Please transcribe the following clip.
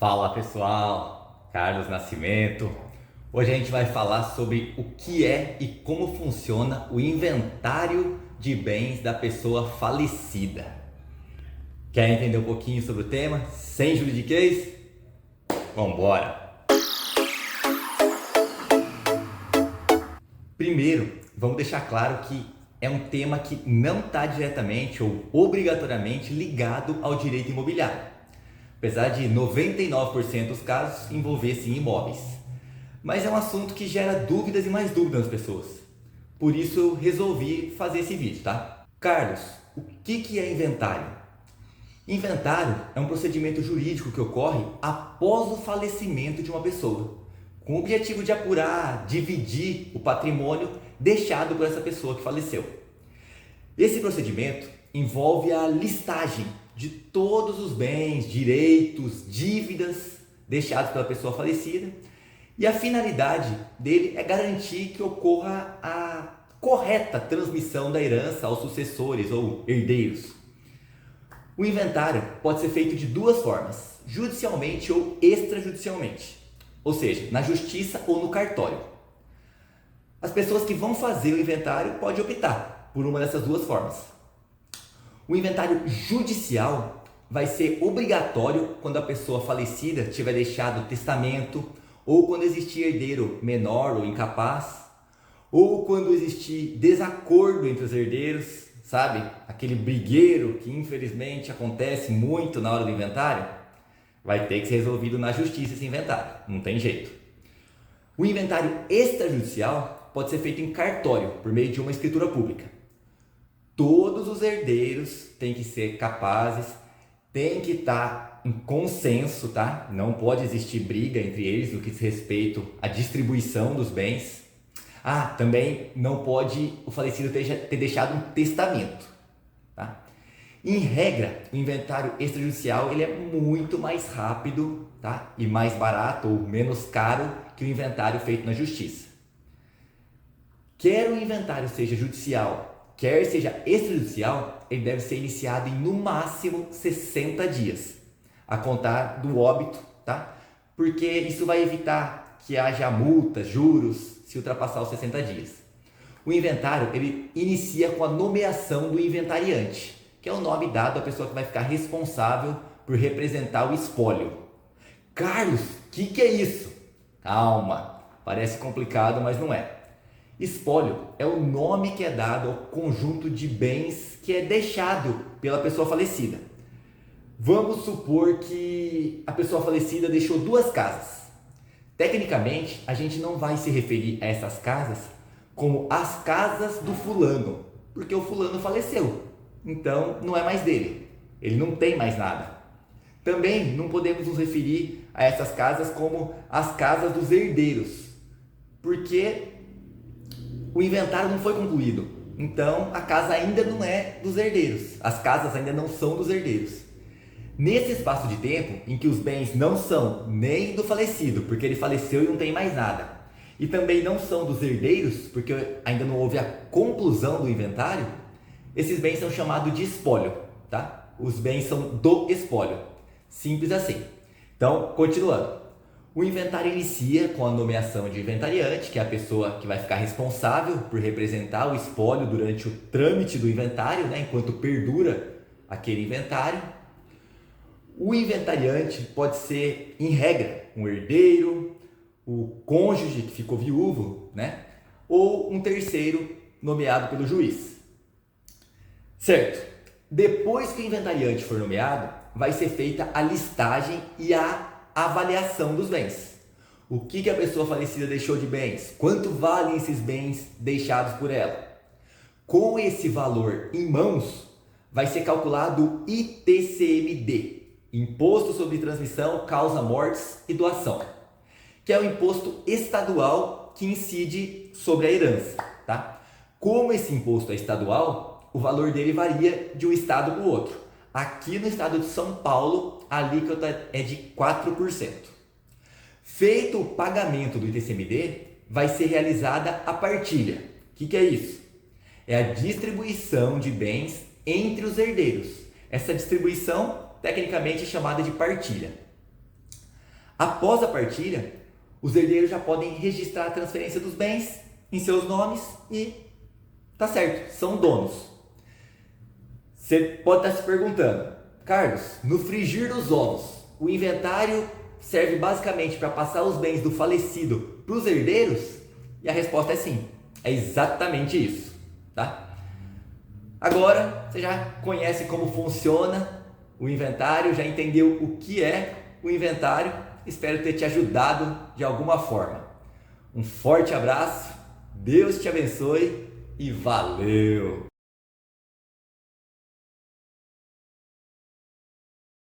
Fala pessoal, Carlos Nascimento. Hoje a gente vai falar sobre o que é e como funciona o inventário de bens da pessoa falecida. Quer entender um pouquinho sobre o tema? Sem juridiquês? Vambora! Primeiro, vamos deixar claro que é um tema que não está diretamente ou obrigatoriamente ligado ao direito imobiliário, apesar de 99% dos casos envolver-se em imóveis. Mas é um assunto que gera dúvidas e mais dúvidas nas pessoas. Por isso eu resolvi fazer esse vídeo, tá? Carlos, o que é inventário? Inventário é um procedimento jurídico que ocorre após o falecimento de uma pessoa, com o objetivo de apurar, dividir o patrimônio deixado por essa pessoa que faleceu. Esse procedimento envolve a listagem de todos os bens, direitos, dívidas deixados pela pessoa falecida, e a finalidade dele é garantir que ocorra a correta transmissão da herança aos sucessores ou herdeiros. O inventário pode ser feito de duas formas, judicialmente ou extrajudicialmente, ou seja, na justiça ou no cartório. As pessoas que vão fazer o inventário podem optar por uma dessas duas formas. O inventário judicial vai ser obrigatório quando a pessoa falecida tiver deixado testamento, ou quando existir herdeiro menor ou incapaz, ou quando existir desacordo entre os herdeiros, sabe? Aquele brigueiro que infelizmente acontece muito na hora do inventário, vai ter que ser resolvido na justiça esse inventário, não tem jeito. O inventário extrajudicial pode ser feito em cartório, por meio de uma escritura pública. Todos os herdeiros têm que ser capazes, têm que estar em consenso, tá? Não pode existir briga entre eles no que diz respeito à distribuição dos bens. Também não pode o falecido ter deixado um testamento, tá? Em regra, o inventário extrajudicial ele é muito mais rápido, tá? E mais barato ou menos caro que o inventário feito na justiça. Quer o inventário seja judicial, quer seja extrajudicial, ele deve ser iniciado em no máximo 60 dias, a contar do óbito, tá? Porque isso vai evitar que haja multas, juros, se ultrapassar os 60 dias. O inventário ele inicia com a nomeação do inventariante, que é o nome dado à pessoa que vai ficar responsável por representar o espólio. Carlos, o que é isso? Calma, parece complicado, mas não é. Espólio é o nome que é dado ao conjunto de bens que é deixado pela pessoa falecida. Vamos supor que a pessoa falecida deixou duas casas. Tecnicamente, a gente não vai se referir a essas casas como as casas do fulano, porque o fulano faleceu, então não é mais dele, ele não tem mais nada. Também não podemos nos referir a essas casas como as casas dos herdeiros, porque o inventário não foi concluído, então a casa ainda não é dos herdeiros, as casas ainda não são dos herdeiros. Nesse espaço de tempo em que os bens não são nem do falecido, porque ele faleceu e não tem mais nada, e também não são dos herdeiros, porque ainda não houve a conclusão do inventário, esses bens são chamados de espólio, tá? Os bens são do espólio, simples assim. Então, continuando. O inventário inicia com a nomeação de inventariante, que é a pessoa que vai ficar responsável por representar o espólio durante o trâmite do inventário, né, enquanto perdura aquele inventário. O inventariante pode ser, em regra, um herdeiro, o cônjuge que ficou viúvo, né, ou um terceiro nomeado pelo juiz. Certo? Depois que o inventariante for nomeado, vai ser feita a listagem e a avaliação dos bens. O que a pessoa falecida deixou de bens? Quanto valem esses bens deixados por ela? Com esse valor em mãos, vai ser calculado o ITCMD, Imposto sobre Transmissão, Causa Mortes e Doação, que é o imposto estadual que incide sobre a herança, tá? Como esse imposto é estadual, o valor dele varia de um estado para o outro. Aqui no estado de São Paulo, a alíquota é de 4%. Feito o pagamento do ITCMD, vai ser realizada a partilha. O que é isso? É a distribuição de bens entre os herdeiros. Essa distribuição, tecnicamente, é chamada de partilha. Após a partilha, os herdeiros já podem registrar a transferência dos bens em seus nomes e tá certo, são donos. Você pode estar se perguntando, Carlos, no frigir dos ovos, o inventário serve basicamente para passar os bens do falecido para os herdeiros? E a resposta é sim, é exatamente isso, tá? Agora você já conhece como funciona o inventário, já entendeu o que é o inventário, espero ter te ajudado de alguma forma. Um forte abraço, Deus te abençoe e valeu!